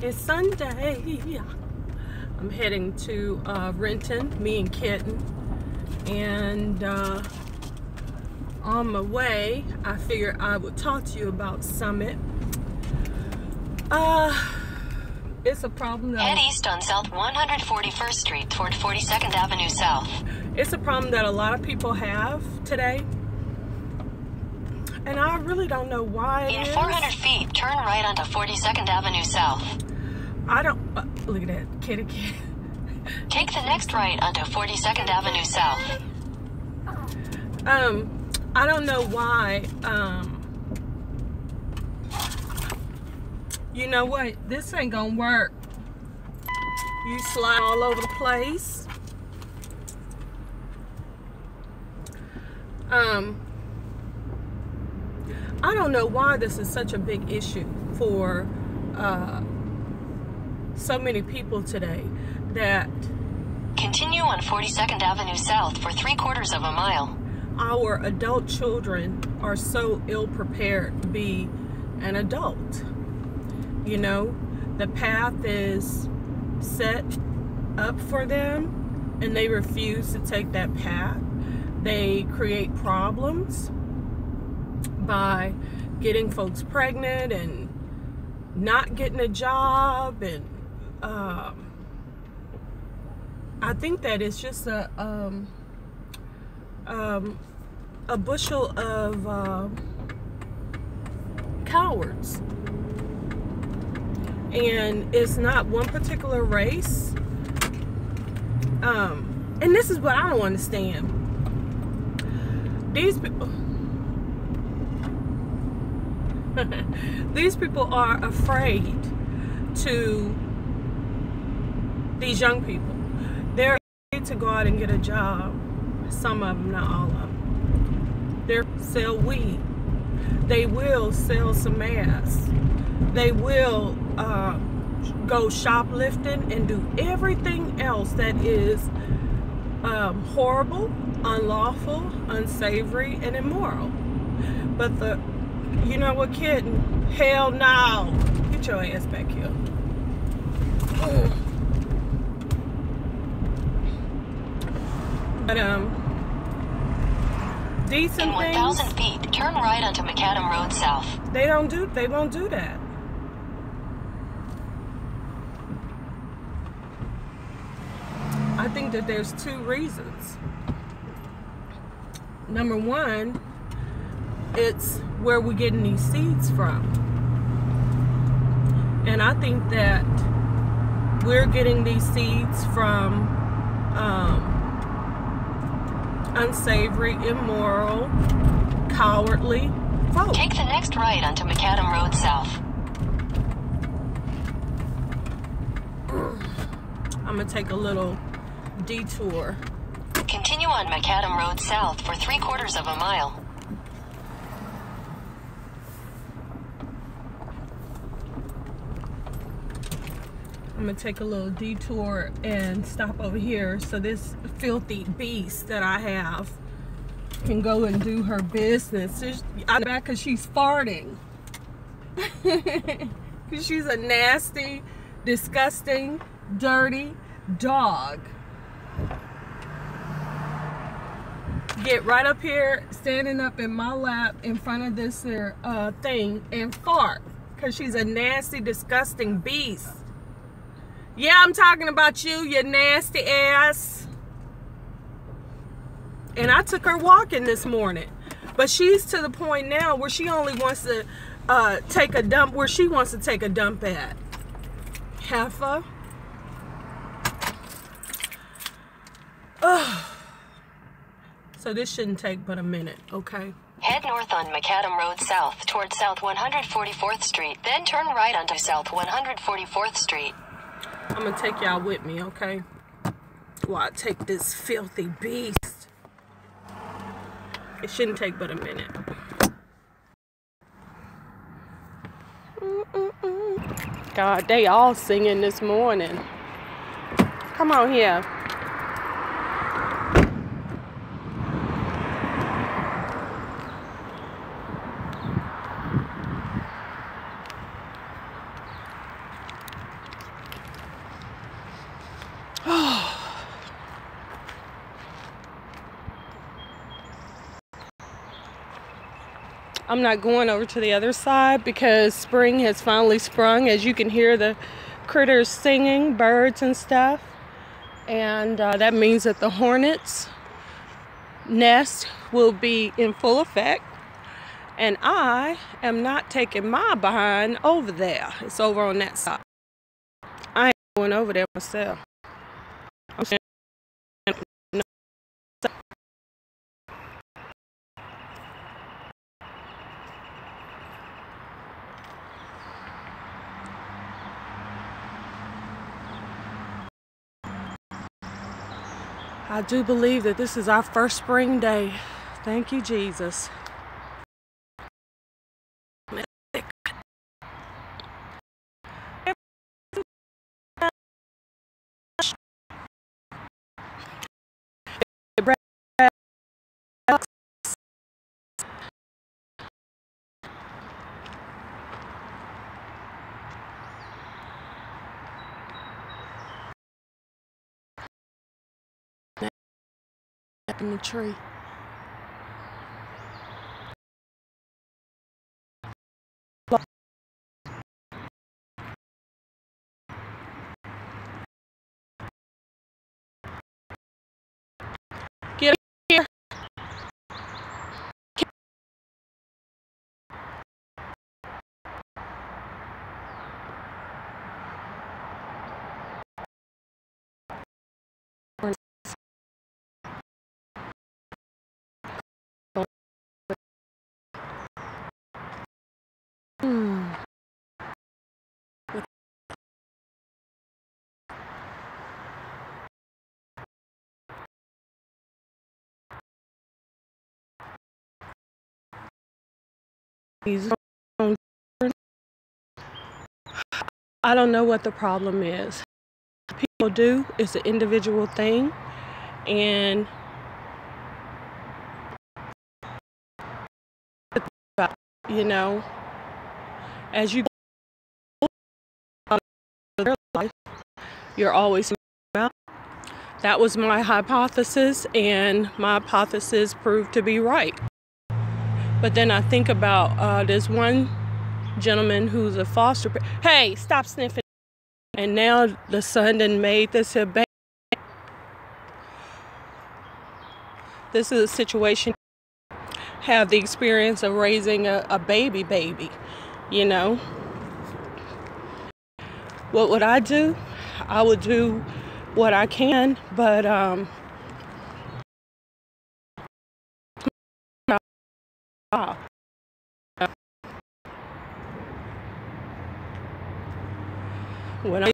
It's Sunday. I'm heading to Renton, me and Kitten. And on my way, I figured I would talk to you about Summit. It's a problem that... Head east on South 141st Street toward 42nd Avenue South. It's a problem that a lot of people have today. And I really don't know why it In is. 400 feet, turn right onto 42nd Avenue South. I don't... look at that, kitty cat. Take the next right onto 42nd Avenue South. I don't know why, you know what, this ain't gonna work. You slide all over the place. I don't know why this is such a big issue for so many people today that Continue on 42nd Avenue South for 3/4 of a mile. our adult children are so ill-prepared to be an adult. You know, the path is set up for them and they refuse to take that path. They create problems by getting folks pregnant and not getting a job, and I think that it's just a bushel of cowards, and it's not one particular race. And this is what I don't understand. These people these people are afraid to, these young people, they're afraid to go out and get a job. Some of them, not all of them. They sell weed. They will sell some ass. They will go shoplifting and do everything else that is horrible, unlawful, unsavory, and immoral. But you know what, Kitten? Hell no. Get your ass back here. But decent In 1,000 things, feet, turn right onto Macadam Road South. they won't do that. I think that there's two reasons. Number one, it's where we're getting these seeds from. And I think that we're getting these seeds from unsavory, immoral, cowardly folks. Take the next right onto Macadam Road South. I'm gonna take a little detour. Continue on Macadam Road South for 3/4 of a mile. I'm gonna take a little detour and stop over here so this filthy beast that I have can go and do her business. I'm back because she's farting. She's a nasty, disgusting, dirty dog. Get right up here, standing up in my lap in front of this thing and fart because she's a nasty, disgusting beast. Yeah, I'm talking about you, you nasty ass. And I took her walking this morning. But she's to the point now where she only wants to take a dump where she wants to take a dump at. Heifer. Ugh. So this shouldn't take but a minute, okay? Head north on Macadam Road South toward South 144th Street, then turn right onto South 144th Street. I'm gonna take y'all with me, okay? While I take this filthy beast. It shouldn't take but a minute. God, they all singing this morning. Come on here. I'm not going over to the other side because spring has finally sprung. As you can hear the critters singing, birds and stuff. And that means that the hornets' nest will be in full effect. And I am not taking my behind over there. It's over on that side. I ain't going over there myself. I'm saying, I do believe that this is our first spring day. Thank you, Jesus. In the tree. Get here. I don't know what the problem is. People do, it's an individual thing, and you know, as you go through their life, you're always about. That was my hypothesis, and my hypothesis proved to be right. But then I think about this one gentleman who's a foster parent. Hey, stop sniffing. And now the son done made this a baby. This is a situation. Have the experience of raising a baby, you know. What would I do? I would do what I can, but when I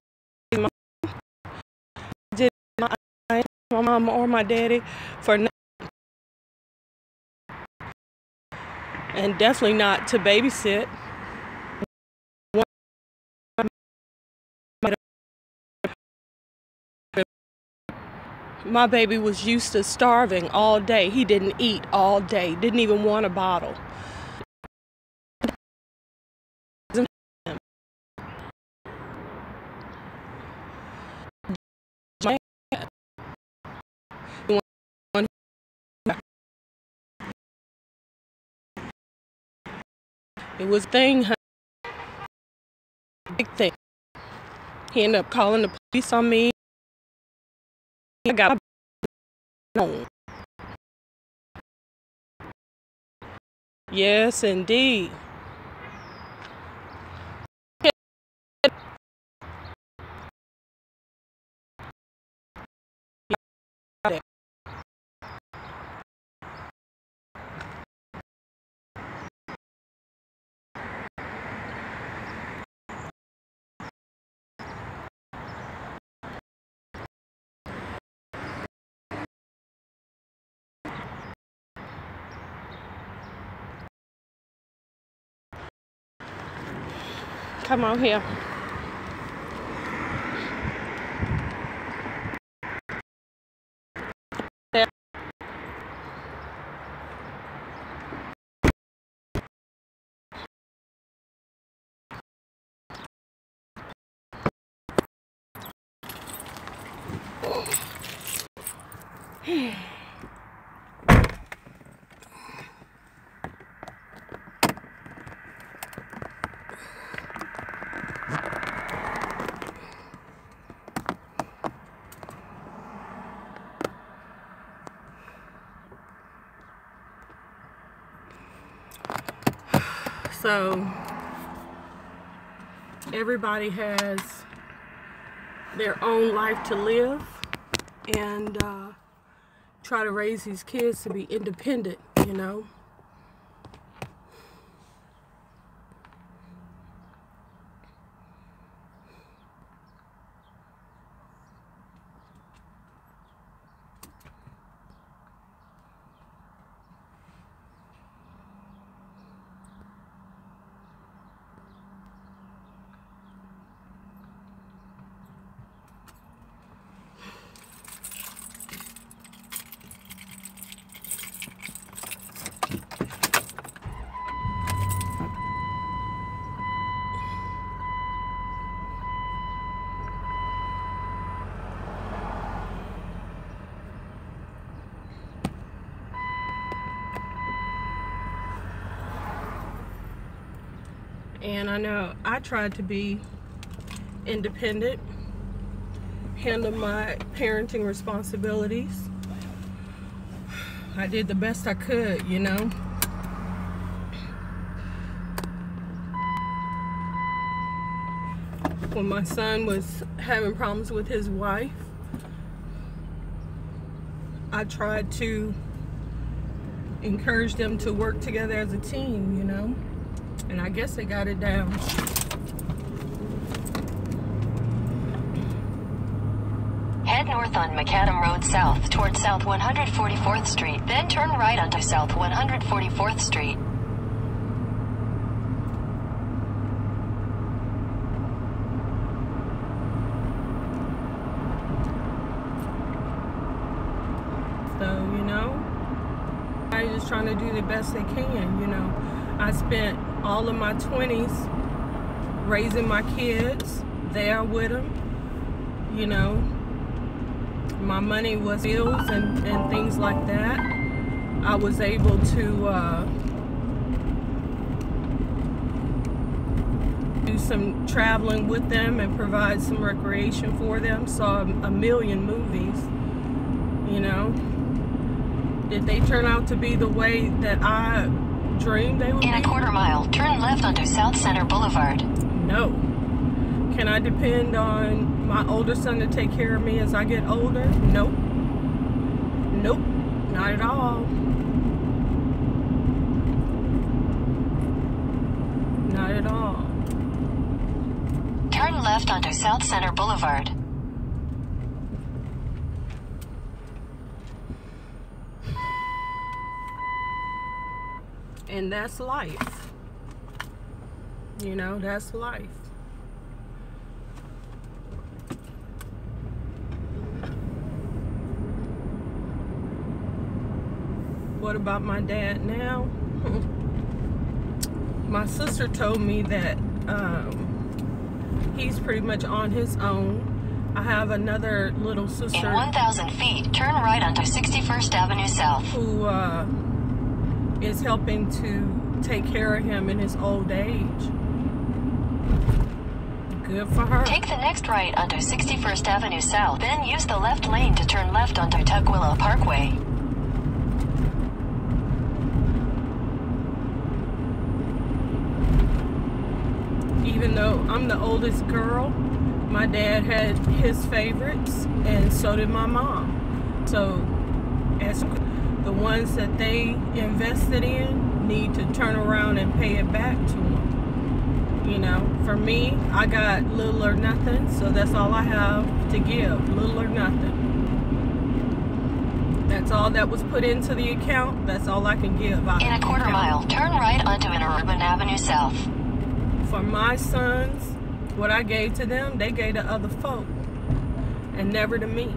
did my mom or my daddy for nothing, and definitely not to babysit. My baby was used to starving all day. He didn't eat all day. Didn't even want a bottle. It was a thing, big thing. He ended up calling the police on me. I got home. Yes, indeed. Come on here. There. So everybody has their own life to live, and try to raise these kids to be independent, you know. And I know I tried to be independent, handle my parenting responsibilities. I did the best I could, you know. When my son was having problems with his wife, I tried to encourage them to work together as a team, you know. And I guess they got it down. Head north on Macadam Road South toward South 144th Street, then turn right onto South 144th Street. So, you know, I'm just trying to do the best they can, you know. I spent all of my 20s raising my kids, there with them, you know. My money was bills and things like that. I was able to do some traveling with them and provide some recreation for them. Saw a million movies, you know. Did they turn out to be the way that I dreamed they would be? In a quarter mile, turn left onto South Center Boulevard. No. Can I depend on my older son to take care of me as I get older? Nope. Nope. Not at all. Not at all. Turn left onto South Center Boulevard. And that's life. You know, that's life. What about my dad now? My sister told me that he's pretty much on his own. I have another little sister. In 1,000 feet, turn right onto 61st Avenue South. Who is helping to take care of him in his old age. Good for her. Take the next right onto 61st Avenue South, then use the left lane to turn left onto Tukwila Parkway. Even though I'm the oldest girl, my dad had his favorites, and so did my mom. So, as the ones that they invested in need to turn around and pay it back to them. You know, for me, I got little or nothing, so that's all I have to give, little or nothing. That's all that was put into the account, that's all I can give out. In a quarter mile, turn right onto Interurban Avenue South. For my sons, what I gave to them, they gave to other folk, and never to me.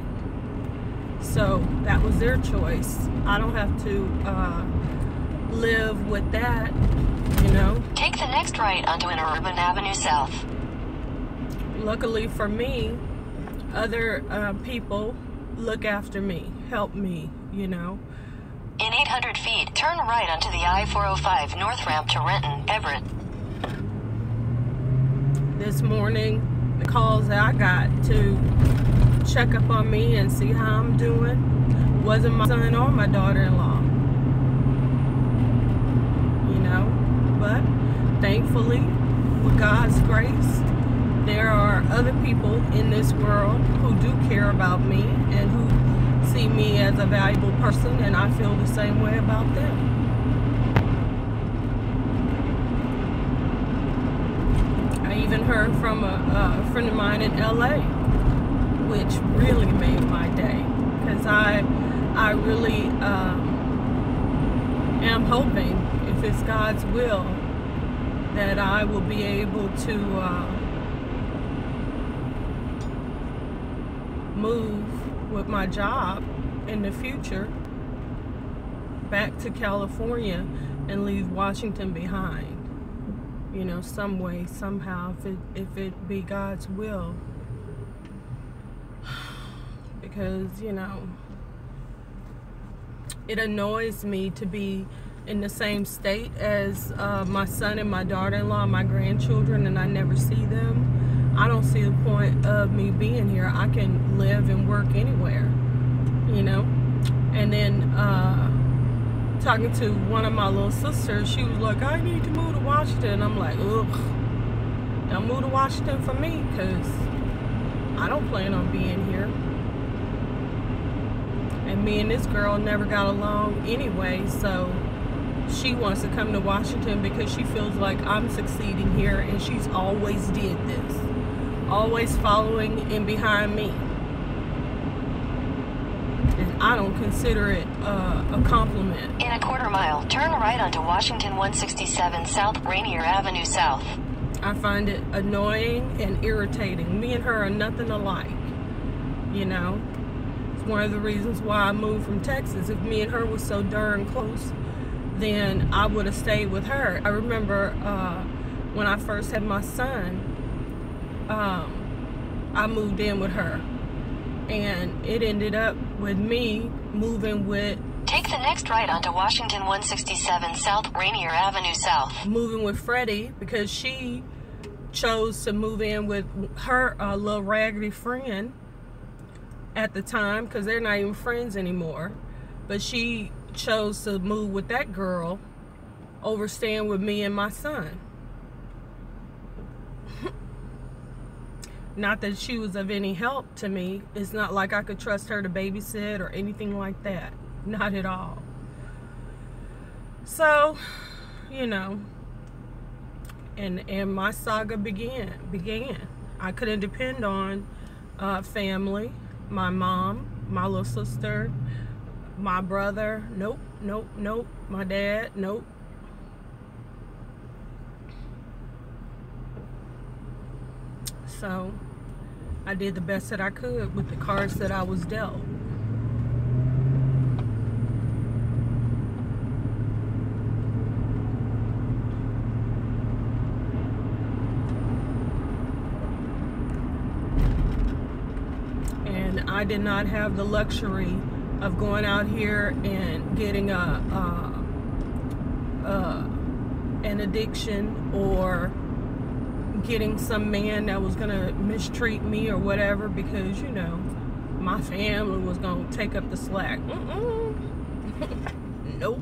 So that was their choice. I don't have to live with that, you know. Take the next right onto Interurban Avenue South. Luckily for me, other people look after me, help me, you know. In 800 feet, turn right onto the I-405 north ramp to Renton, Everett. This morning, the calls that I got to check up on me and see how I'm doing wasn't my son or my daughter-in-law, you know. But thankfully, with God's grace, there are other people in this world who do care about me and who see me as a valuable person, and I feel the same way about them. I even heard from a friend of mine in LA, which really made my day, because I really am hoping, if it's God's will, that I will be able to move with my job in the future back to California and leave Washington behind. You know, some way, somehow, if it be God's will. Because, you know, it annoys me to be in the same state as my son and my daughter-in-law, my grandchildren, and I never see them. I don't see the point of me being here. I can live and work anywhere, you know. And then talking to one of my little sisters, she was like, I need to move to Washington. I'm like, ugh, don't move to Washington for me, because I don't plan on being here. And me and this girl never got along anyway, so she wants to come to Washington because she feels like I'm succeeding here, and she's always did this, always following in behind me. And I don't consider it a compliment. In a quarter mile, turn right onto Washington 167 South, Rainier Avenue South. I find it annoying and irritating. Me and her are nothing alike, you know. It's one of the reasons why I moved from Texas. If me and her was so darn close, then I would have stayed with her. I remember when I first had my son, I moved in with her. And it ended up with me moving with... Take the next right onto Washington 167 South, Rainier Avenue South. Moving with Freddie, because she chose to move in with her little raggedy friend at the time, because they're not even friends anymore. But she chose to move with that girl over staying with me and my son. Not that she was of any help to me. It's not like I could trust her to babysit or anything like that. Not at all. So, you know, and my saga began. I couldn't depend on family, my mom, my little sister, my brother. Nope, nope, nope. My dad, nope. So I did the best that I could with the cards that I was dealt. And I did not have the luxury of going out here and getting an addiction, or getting some man that was gonna mistreat me or whatever, because, you know, my family was gonna take up the slack. Nope.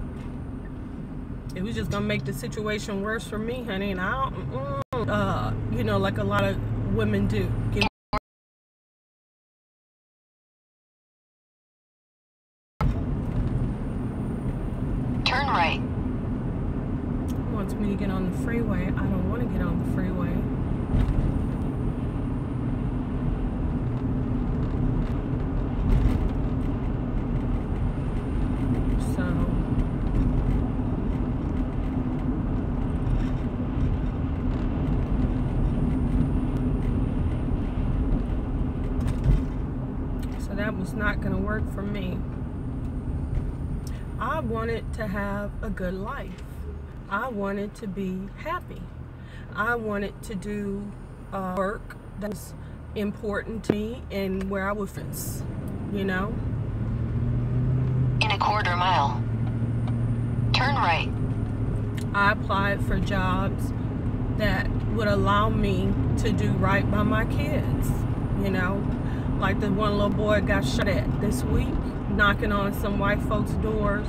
It was just gonna make the situation worse for me, honey, and I don't, you know, like a lot of women do. Turn right. Wants me to get on the freeway. I don't want to get on the freeway. So that was not going to work for me. I wanted to have a good life. I wanted to be happy. I wanted to do work that was important to me and where I would fit, you know? In a quarter mile, turn right. I applied for jobs that would allow me to do right by my kids, you know? Like the one little boy got shot at this week, knocking on some white folks' doors